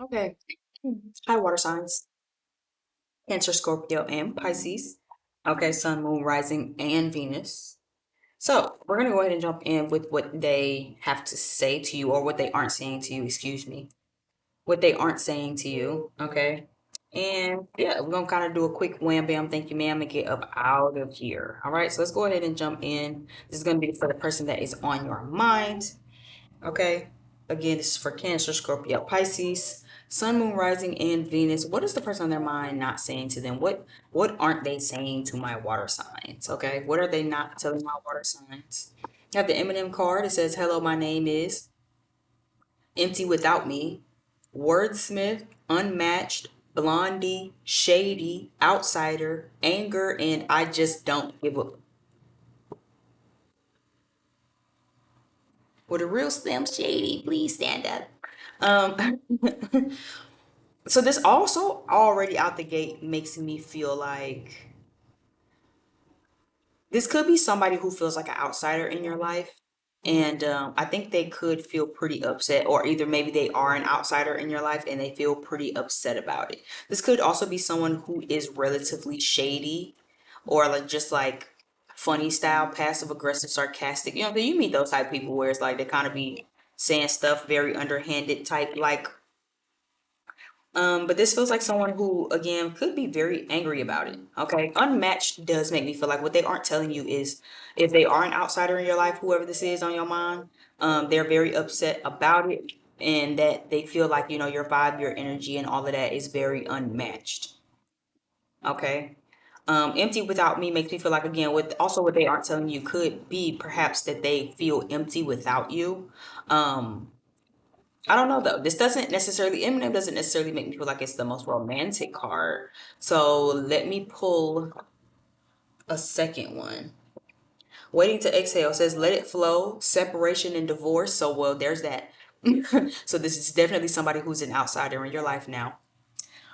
Okay. Hi, water signs. Cancer, Scorpio, and Pisces. Okay, Sun, Moon, Rising, and Venus. So we're gonna go ahead and jump in with what they have to say to you, or what they aren't saying to you, excuse me. What they aren't saying to you, okay? And yeah, we're gonna kind of do a quick wham bam, thank you, ma'am, and get up out of here. All right, so let's go ahead and jump in. This is gonna be for the person that is on your mind. Okay. Again, this is for Cancer, Scorpio, Pisces, Sun, Moon, Rising, and Venus. What is the person on their mind not saying to them? What aren't they saying to my water signs? Okay. What are they not telling my water signs? I have the Eminem card. It says, "Hello, my name is Empty Without Me, Wordsmith, Unmatched, Blondie, Shady, Outsider, Anger, and I Just Don't Give up." With a real Slim Shady, please stand up. Um, So this also already out the gate makes me feel like this could be somebody who feels like an outsider in your life. And I think they could feel pretty upset, or either maybe they are an outsider in your life and they feel pretty upset about it. This could also be someone who is relatively shady, or like just like funny style, passive aggressive, sarcastic. You know, you meet those type of people where it's like they kind of be saying stuff very underhanded type, like but this feels like someone who, again, could be very angry about it. Okay. Unmatched does make me feel like what they aren't telling you is if they are an outsider in your life, whoever this is on your mind, they're very upset about it and that they feel like, your vibe, your energy, and all of that is very unmatched. Okay. Empty without me makes me feel like, again, with also what they aren't telling you could be perhaps that they feel empty without you. Um, I don't know though. This doesn't necessarily, Eminem doesn't necessarily make me feel like it's the most romantic card. So let me pull a second one. Waiting to exhale says let it flow, separation and divorce. So well, there's that. So this is definitely somebody who's an outsider in your life now.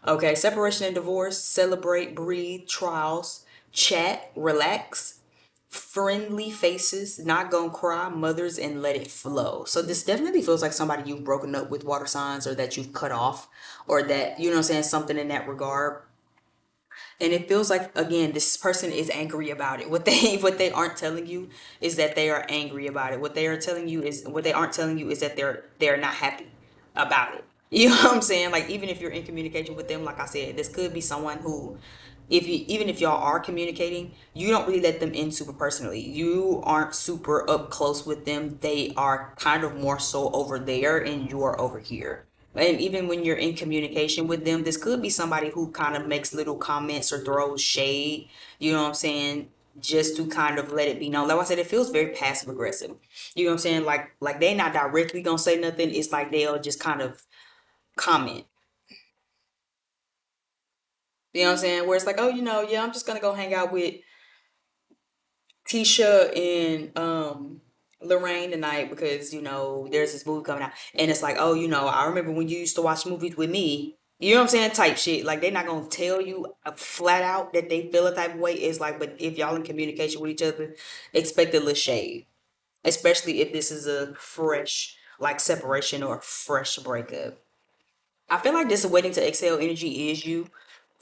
Okay, separation and divorce, celebrate, breathe, trials, chat, relax, friendly faces, not gonna cry, mothers, and let it flow. So this definitely feels like somebody you've broken up with, water signs, or that you've cut off, or that, you know what I'm saying, something in that regard. And it feels like, again, this person is angry about it. What they aren't telling you is that they are angry about it. What they aren't telling you is that they're not happy about it. You know what I'm saying? Like, even if you're in communication with them, like I said, this could be someone who, if you even if y'all are communicating, you don't really let them in super personally. You aren't super up close with them. They are kind of more so over there and you're over here. And even when you're in communication with them, this could be somebody who kind of makes little comments or throws shade, you know what I'm saying? Just to kind of let it be known. Like I said, it feels very passive aggressive. You know what I'm saying? Like they not directly gonna say nothing. It's like they'll just kind of comment. You know what I'm saying? Where it's like, oh, yeah, I'm just gonna go hang out with Tisha and Lorraine tonight because there's this movie coming out, and it's like, oh, I remember when you used to watch movies with me. You know what I'm saying? Type shit. Like they're not gonna tell you flat out that they feel a type of way. It's like, but if y'all in communication with each other, expect a little shade, especially if this is a fresh like separation or a fresh breakup. I feel like this waiting to exhale energy is you.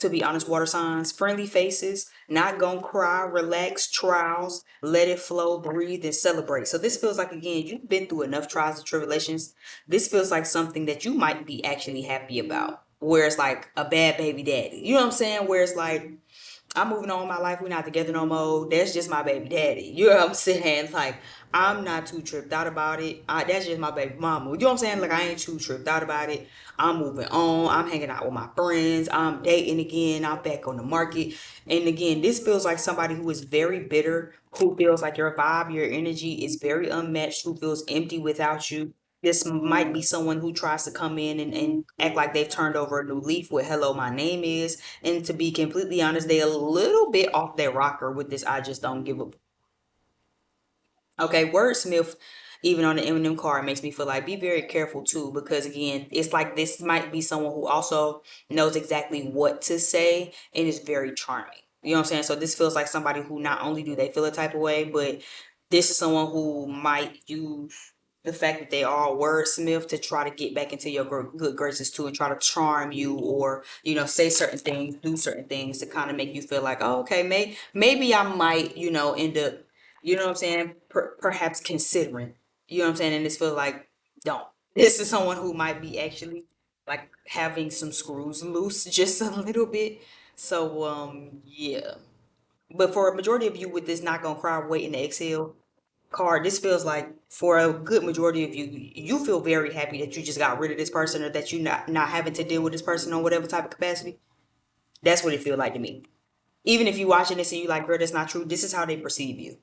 To be honest, water signs, friendly faces, not gonna cry, relax, trials, let it flow, breathe, and celebrate. So this feels like, again, you've been through enough trials and tribulations. This feels like something that you might be actually happy about. Where it's like a bad baby daddy. You know what I'm saying? Where it's like I'm moving on with my life. We're not together no more. That's just my baby daddy. You know what I'm saying? Like, I'm not too tripped out about it. That's just my baby mama. You know what I'm saying? Like, I ain't too tripped out about it. I'm moving on. I'm hanging out with my friends. I'm dating again. I'm back on the market. And again, this feels like somebody who is very bitter, who feels like your vibe, your energy is very unmatched, who feels empty without you. This might be someone who tries to come in and act like they've turned over a new leaf with hello, my name is. And to be completely honest, they a little bit off their rocker with this I just don't give a. Okay, wordsmith, even on the Eminem card, makes me feel like be very careful too, because again, it's like this might be someone who also knows exactly what to say and is very charming. You know what I'm saying? So this feels like somebody who not only do they feel a type of way, but this is someone who might use. The fact that they are a wordsmith to try to get back into your good graces too, and try to charm you, or say certain things, do certain things to kind of make you feel like, oh, okay, maybe I might, end up, what I'm saying, perhaps considering, what I'm saying, and this feel like, don't. This is someone who might be actually like having some screws loose just a little bit. So yeah. But for a majority of you with this not gonna cry, waiting to exhale card, this feels like for a good majority of you, you feel very happy that you just got rid of this person, or that you not having to deal with this person on whatever type of capacity. That's what it feels like to me. Even if you watching this and you like, girl, that's not true. This is how they perceive you.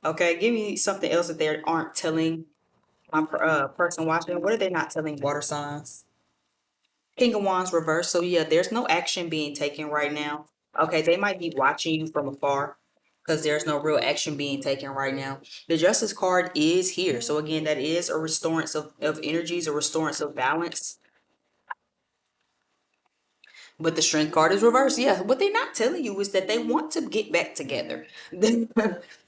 Okay, give me something else that they aren't telling my person watching. What are they not telling water signs? King of Wands reverse. So yeah, there's no action being taken right now. Okay, they might be watching you from afar because there's no real action being taken right now. The Justice card is here. So again, that is a restorance of energies, a restorance of balance. But the strength card is reversed. Yeah, what they're not telling you is that they want to get back together.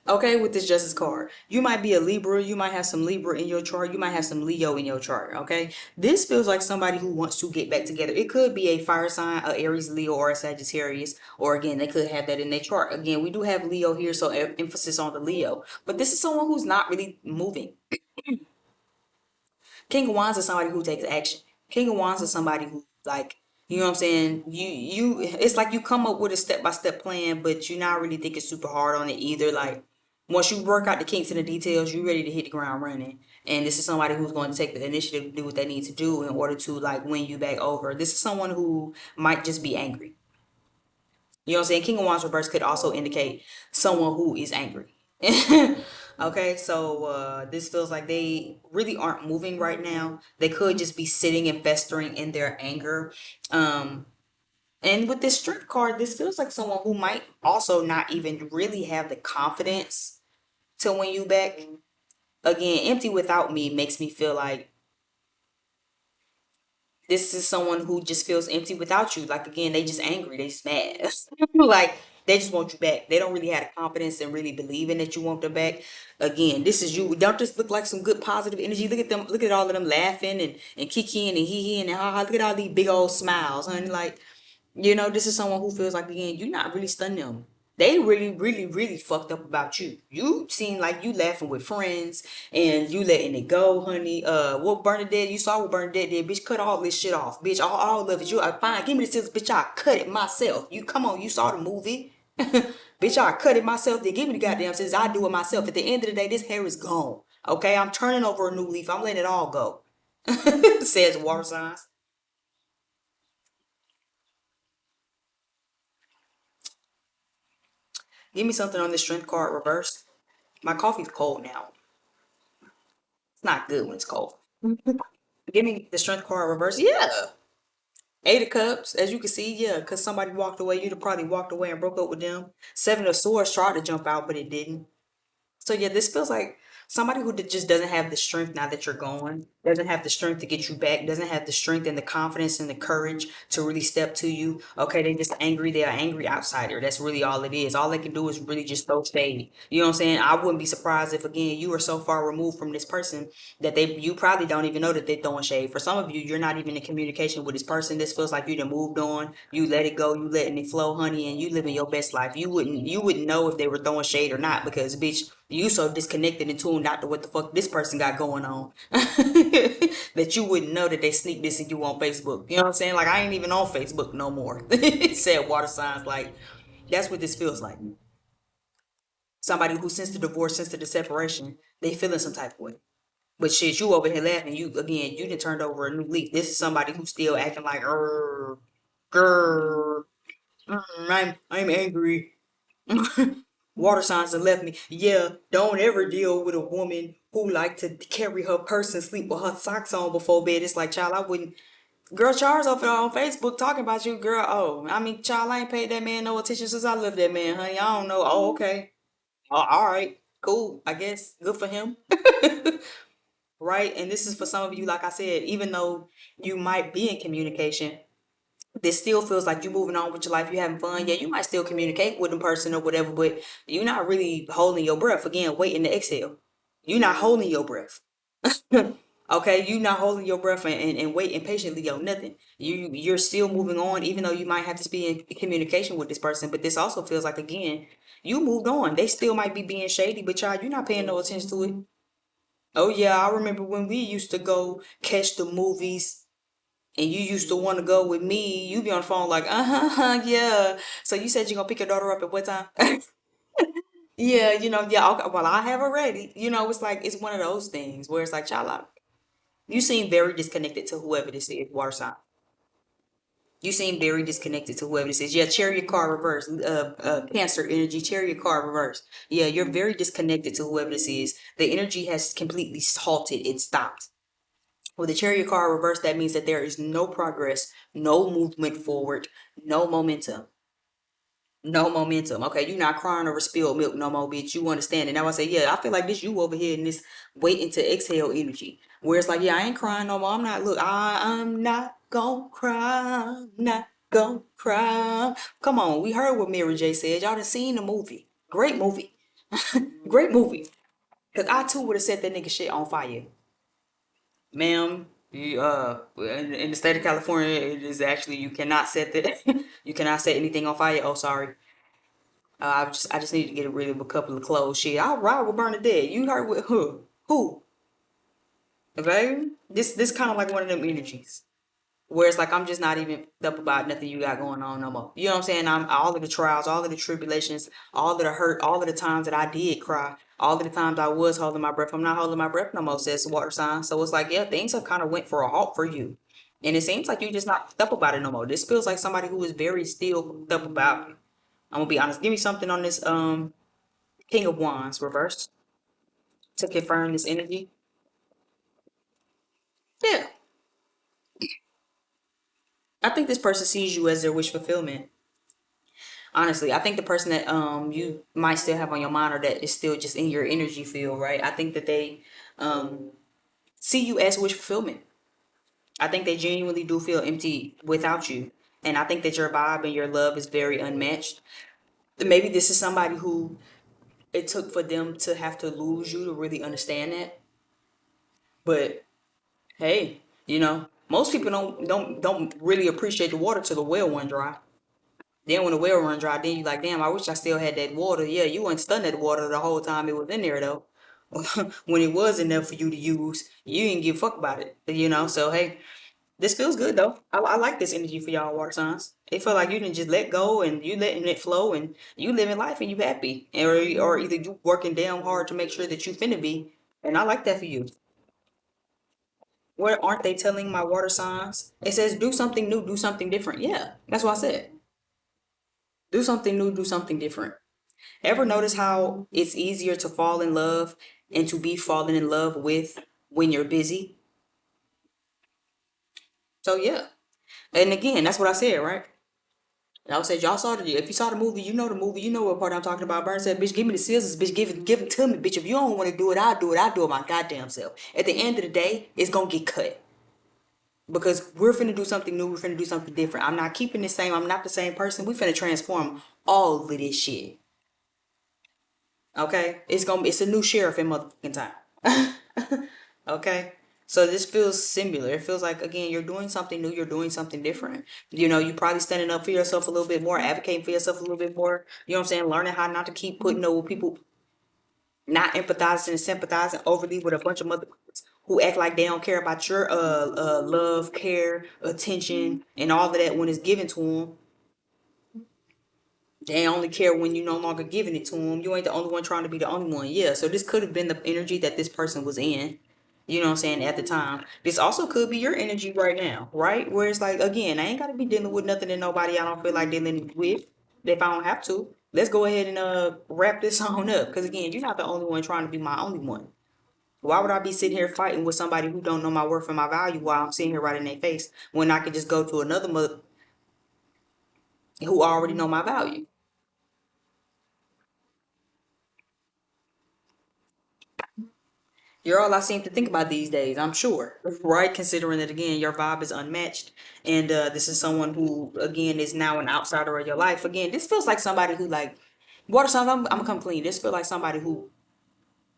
Okay, with this justice card. You might be a Libra, you might have some Libra in your chart, you might have some Leo in your chart. Okay. This feels like somebody who wants to get back together. It could be a fire sign, a Aries, Leo, or a Sagittarius. Or again, they could have that in their chart. Again, we do have Leo here, so emphasis on the Leo. But this is someone who's not really moving. King of Wands is somebody who takes action. King of Wands is somebody who like, what I'm saying? It's like you come up with a step-by-step plan, but you're not really thinking super hard on it either. Like once you work out the kinks and the details, you're ready to hit the ground running. And this is somebody who's going to take the initiative to do what they need to do in order to like win you back over. This is someone who might just be angry. You know what I'm saying? King of Wands reverse could also indicate someone who is angry. Okay, so this feels like they really aren't moving right now. They could just be sitting and festering in their anger. Um, and with this strength card, this feels like someone who might also not even really have the confidence to win you back. Again, empty without me makes me feel like this is someone who just feels empty without you. Like again, they just angry, they just mad. Like they just want you back. They don't really have the confidence and really believing that you want them back. Again, this is you. Don't just look like some good positive energy. Look at them. Look at all of them laughing and kikiing and hee and ha ha. Look at all these big old smiles, honey. Like this is someone who feels like again, you're not really stunning them. They really, really, really fucked up about you. You seem like you laughing with friends and you letting it go, honey. What Bernadette, you saw what Bernadette did, bitch. Cut all this shit off, bitch. All of it. You are fine. Give me the scissors, bitch. I cut it myself. You come on, you saw the movie, bitch. I cut it myself. Then give me the goddamn scissors. I do it myself. At the end of the day, this hair is gone. Okay, I'm turning over a new leaf. I'm letting it all go. Says water signs. Give me something on this strength card reverse. My coffee's cold now. It's not good when it's cold. Give me the strength card reverse. Yeah. Eight of Cups, as you can see, yeah, because somebody walked away. You'd have probably walked away and broke up with them. Seven of Swords tried to jump out, but it didn't. So yeah, this feels like somebody who just doesn't have the strength now that you're gone, doesn't have the strength to get you back, doesn't have the strength and the confidence and the courage to really step to you. Okay, they just angry. They're an angry outsider. That's really all it is. All they can do is really just throw shade. You know what I'm saying? I wouldn't be surprised if again you are so far removed from this person that you probably don't even know that they're throwing shade. For some of you, you're not even in communication with this person. This feels like you done moved on. You let it go. You letting it flow, honey, and you living your best life. You wouldn't know if they were throwing shade or not because bitch, you so disconnected and tuned out to what the fuck this person got going on that you wouldn't know that they sneak this in you on Facebook. You know what I'm saying? Like I ain't even on Facebook no more. Said water signs. Like that's what this feels like. Somebody who since the divorce, since the separation, they feeling some type of way. But shit, you over here laughing. You again, you done turned over a new leaf. This is somebody who's still acting like, grr, I'm angry. Water signs have left me. Yeah, don't ever deal with a woman who like to carry her purse and sleep with her socks on before bed. It's like, child, I wouldn't. Girl, Charles over there on Facebook talking about you, girl. Oh, I mean, child, I ain't paid that man no attention since I left that man, honey. I don't know. Oh, okay. Oh, all right. Cool. I guess. Good for him. Right? And this is for some of you, like I said, even though you might be in communication, this still feels like you moving on with your life, you having fun. Yeah, you might still communicate with them person or whatever, but you're not really holding your breath. Again, waiting to exhale. You're not holding your breath. Okay, you not holding your breath and waiting patiently on nothing. You're still moving on, even though you might have to be in communication with this person. But this also feels like, again, you moved on. They still might be being shady, but y'all, you're not paying no attention to it. Oh yeah, I remember when we used to go catch the movies and you used to want to go with me. You be on the phone like, yeah. So you said you're gonna pick your daughter up at what time? Yeah, yeah, okay, well, I have already. It's like it's one of those things where it's like, child, you seem very disconnected to whoever this is, water sign. You seem very disconnected to whoever this is. Yeah, chariot card reverse, Cancer energy, chariot card reverse. Yeah, you're very disconnected to whoever this is. The energy has completely halted. It stopped. With the chariot card reverse, that means that there is no progress, no movement forward, no momentum. No momentum. Okay, you not crying over spilled milk no more, bitch. You understand? And now I say, yeah, I feel like this you over here in this waiting to exhale energy. Where it's like, yeah, I ain't crying no more. I'm not, look, I'm not gonna cry. I'm not gonna cry. Come on, we heard what Mary J said. Y'all done seen the movie. Great movie. Great movie. Cause I too would have set that nigga shit on fire. Ma'am, in the state of California, it is actually you cannot set that you cannot set anything on fire. Oh, sorry. I just need to get rid of a couple of clothes. Shit, I'll ride with Bernadette. You heard with who? Who? Okay? This kind of like one of them energies. Where it's like I'm just not even up about nothing you got going on no more. You know what I'm saying? I'm all of the trials, all of the tribulations, all of the hurt, all of the times that I did cry, all of the times I was holding my breath. I'm not holding my breath no more, says the water sign. So it's like, yeah, things have kind of went for a halt for you. And it seems like you're just not up about it no more. This feels like somebody who is very still up about it. I'm gonna be honest. Give me something on this King of Wands reversed to confirm this energy. Yeah. I think this person sees you as their wish fulfillment. Honestly, I think the person that you might still have on your mind or that is still just in your energy field, right? I think that they um see you as wish fulfillment. I think they genuinely do feel empty without you. And I think that your vibe and your love is very unmatched. Maybe this is somebody who it took for them to have to lose you to really understand that. But hey, most people don't really appreciate the water till the well run dry. Then when the well run dry, then you like, damn, I wish I still had that water. Yeah, you weren't stunned at water the whole time it was in there though. When it was enough for you to use, you didn't give a fuck about it. So hey, this feels good though. I like this energy for y'all water signs. It feel like you can just let go and you letting it flow and you living life and you happy. Or either you working damn hard to make sure that you finna be. And I like that for you. What aren't they telling my water signs? It says do something new, do something different. Yeah, that's what I said. Do something new, do something different. Ever notice how it's easier to fall in love and to be fallen in love with when you're busy? So yeah. And again, that's what I said, right? And I said, y'all saw the if you saw the movie, you know what part I'm talking about. Burn said, bitch, give me the scissors, bitch, give it to me, bitch. If you don't want to do it, I'll do it my goddamn self. At the end of the day, it's gonna get cut. Because we're finna do something new, we're finna do something different. I'm not keeping the same, I'm not the same person. We finna transform all of this shit. Okay? It's a new sheriff in motherfucking time. Okay? So this feels similar. It feels like again, you're doing something new, you're doing something different. You probably standing up for yourself a little bit more, advocating for yourself a little bit more. You know what I'm saying? Learning how not to keep putting over people not empathizing and sympathizing overly with a bunch of motherfuckers who act like they don't care about your love, care, attention, and all of that when it's given to them. They only care when you no longer giving it to them. You ain't the only one trying to be the only one. Yeah, so this could have been the energy that this person was in. You know what I'm saying, at the time. This also could be your energy right now, right? Where it's like, again, I ain't gotta be dealing with nothing and nobody I don't feel like dealing with if I don't have to. Let's go ahead and wrap this on up. Cause again, you're not the only one trying to be my only one. Why would I be sitting here fighting with somebody who don't know my worth and my value while I'm sitting here right in their face when I could just go to another mother who already know my value? You're all I seem to think about these days, I'm sure. Right? Considering that, again, your vibe is unmatched. And this is someone who, again, is now an outsider of your life. Again, this feels like somebody who, like, water signs, I'm going to come clean. This feels like somebody who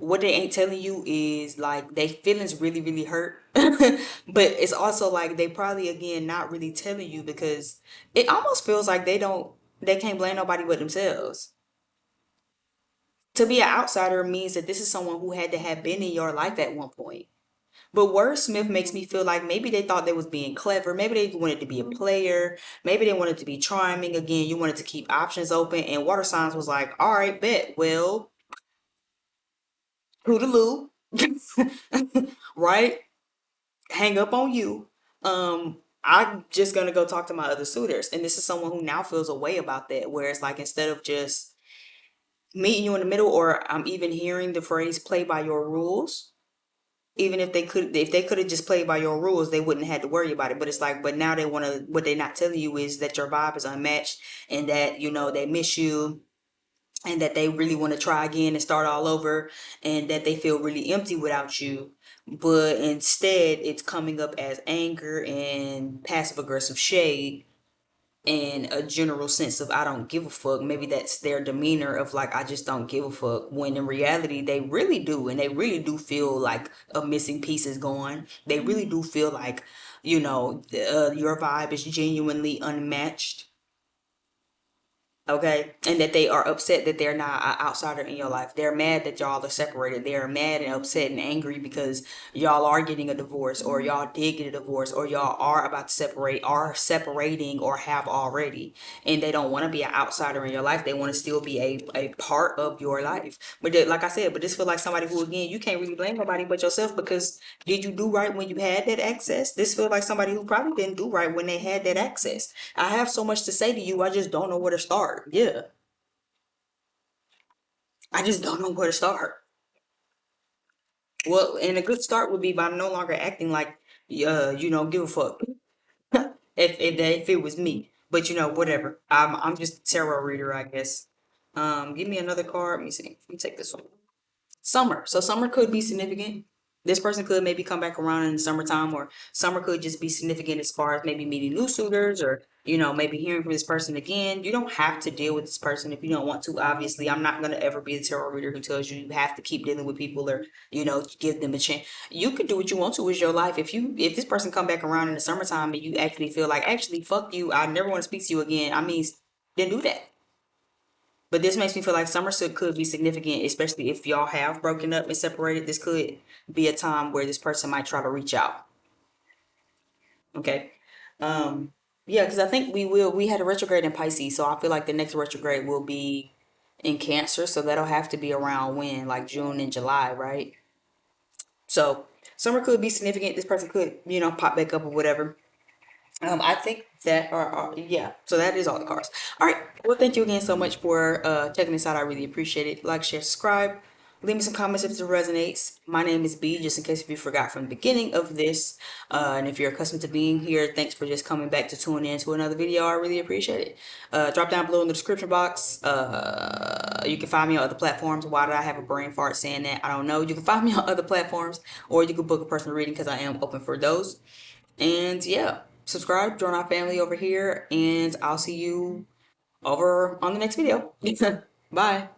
what they ain't telling you is like they feelings really really hurt, but it's also like they probably again not really telling you because it almost feels like they can't blame nobody but themselves. To be an outsider means that this is someone who had to have been in your life at one point. But wordsmith makes me feel like maybe they thought they was being clever. Maybe they wanted to be a player. Maybe they wanted to be charming. Again, you wanted to keep options open. And water signs was like, all right, bet. Well, toodaloo. Right? Hang up on you. I'm just gonna go talk to my other suitors. And this is someone who now feels a way about that. Where it's like instead of just meeting you in the middle, or I'm even hearing the phrase play by your rules. Even if they could have just played by your rules, they wouldn't have had to worry about it. But it's like, but now they want to, what they're not telling you is that your vibe is unmatched and that, they miss you and that they really want to try again and start all over and that they feel really empty without you. But instead, it's coming up as anger and passive aggressive shade and a general sense of I don't give a fuck. Maybe that's their demeanor of like I just don't give a fuck. When in reality they really do, and they really do feel like a missing piece is gone. They really do feel like your vibe is genuinely unmatched. Okay. And that they are upset that they're not an outsider in your life. They're mad that y'all are separated. They're mad and upset and angry because y'all are getting a divorce or y'all did get a divorce or y'all are about to separate, are separating or have already. And they don't want to be an outsider in your life. They want to still be a part of your life. But like I said, but this feel like somebody who, again, you can't really blame nobody but yourself because did you do right when you had that access? This feel like somebody who probably didn't do right when they had that access. I have so much to say to you, I just don't know where to start. Yeah, I just don't know where to start. Well, and a good start would be by no longer acting like, give a fuck. If it was me, but whatever. I'm just a tarot reader, I guess. Give me another card. Let me see. Let me take this one. Summer. So summer could be significant. This person could maybe come back around in the summertime, or summer could just be significant as far as maybe meeting new suitors, or maybe hearing from this person again. You don't have to deal with this person if you don't want to. Obviously, I'm not gonna ever be a tarot reader who tells you you have to keep dealing with people or give them a chance. You can do what you want to with your life. If this person come back around in the summertime and you actually feel like actually fuck you, I never want to speak to you again. I mean, then do that. But this makes me feel like Somerset could be significant, especially if y'all have broken up and separated. This could be a time where this person might try to reach out. Okay. Um, yeah, because I think we had a retrograde in Pisces, so I feel like the next retrograde will be in Cancer, so that'll have to be around when, like June and July, right? So summer could be significant. This person could, pop back up or whatever. I think that yeah. So that is all the cards. All right. Well, thank you again so much for checking this out. I really appreciate it. Like, share, subscribe. Leave me some comments if it resonates. My name is B, just in case if you forgot from the beginning of this. And if you're accustomed to being here, thanks for just coming back to tune in to another video. I really appreciate it. Drop down below in the description box. You can find me on other platforms. Why did I have a brain fart saying that? I don't know. You can find me on other platforms, or you can book a personal reading because I am open for those. And yeah, subscribe, join our family over here, and I'll see you over on the next video. Bye.